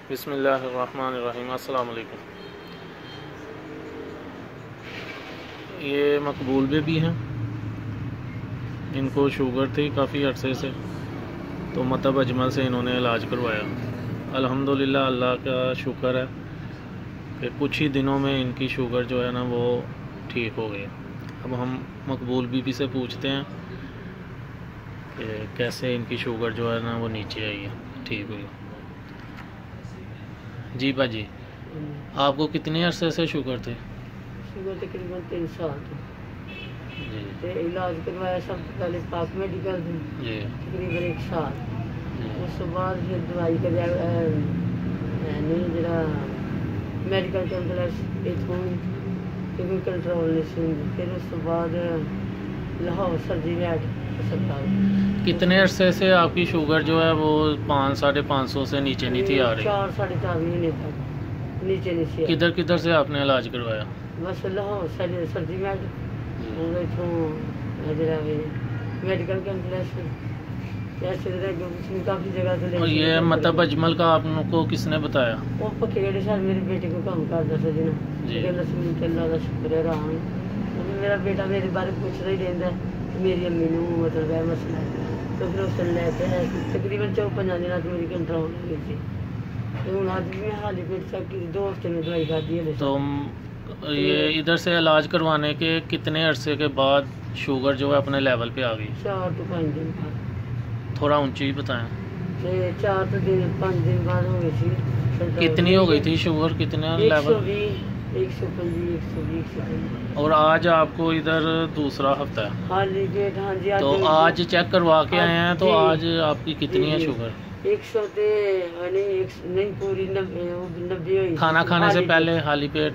बिस्मिल्लाहिर्रहमानिर्रहीम। अस्सलाम वालेकुम। ये मकबूल बेबी हैं, इनको शुगर थी काफ़ी अरसे से, तो मतलब अजमल से इन्होंने इलाज करवाया। अल्हम्दुलिल्लाह, अल्लाह का शुक्र है कि कुछ ही दिनों में इनकी शुगर जो है ना वो ठीक हो गई। अब हम मकबूल बीबी से पूछते हैं कि कैसे इनकी शुगर जो है ना वो नीचे आई है, ठीक हुई। जी भाजी, आपको कितने अरसे से शुगर थे? शुगर तकरीबन 3 साल जी। ते इलाज करवाया सब तो पहले पाक मेडिकल में जी तकरीबन 1 साल। जी। उस बाद फिर दवाई कर नहीं जरा मेडिकल कॉम्प्लेक्स इतों कोई कंट्रोल नहीं सी हुंदी। फिर उस बाद लाहौर सर्दी लैट अस्पताल। कितने अरसे से आपकी शुगर जो है वो 500-550 से नीचे नहीं थी आ रही? 4 साढ़े 4 महीने तक नीचे नहीं सी। किधर किधर से आपने इलाज करवाया? बस लाहौर सर्दी लैट इतों जरा मेडिकल कॉम्प्लेक्स काफ़ी जगह से। और ये मतलब अजमल का आपको किसने बताया? वो पखेड़े सर मेरे बेटे को काम करता था जी ना जी। अल्लाह का शुक्र है राम। मेरा बेटा मेरे बारे पूछता ही रहता है मेरी अम्मी नू मतलब है मसला है। तो फिर उस लेते हैं तकरीबन 4-5 दिन मेरी कंट्रोल हो गई थी। तो हूँ अज भी मैं हाली पेट चेक की 2 हफ्ते में दवाई खाती है। तो ये इधर से इलाज करवाने के कितने अरसे के बाद शुगर जो है अपने लेवल पे आ गई? 4 to 5 दिन बाद। थोड़ा ऊंची बताएं। 4 to 5 दिन बाद हो गई थी। कितनी हो गई थी शुगर, कितने लेवल? 120, 120। और आज आपको इधर दूसरा हफ्ता है? हाँ जी। तो आज चेक करवा के आए हैं, तो आज आपकी कितनी है शुगर? 100 नहीं पूरी 90 खाना खाने से पहले खाली पेट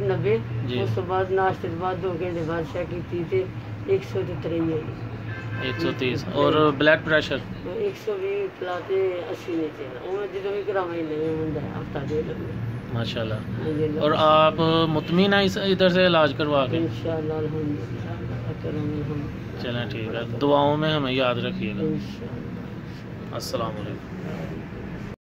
90। जी। उस बाद नाश्ते के बाद 2 घंटे बाद चेक की थी 103 आई। 130। और ब्लड प्रेशर? 120 पिलाते 80 नहीं थे जो भी करावाई नहीं हफ्ता डेढ़ माशाल्लाह। और आप मुतमिन हैं इधर से इलाज करवा के? इंशाअल्लाह अल्हम्दुलिल्लाह। चलें ठीक है, दुआओं में हमें याद रखिएगा। इंशाअल्लाह। अस्सलाम वालेकुम।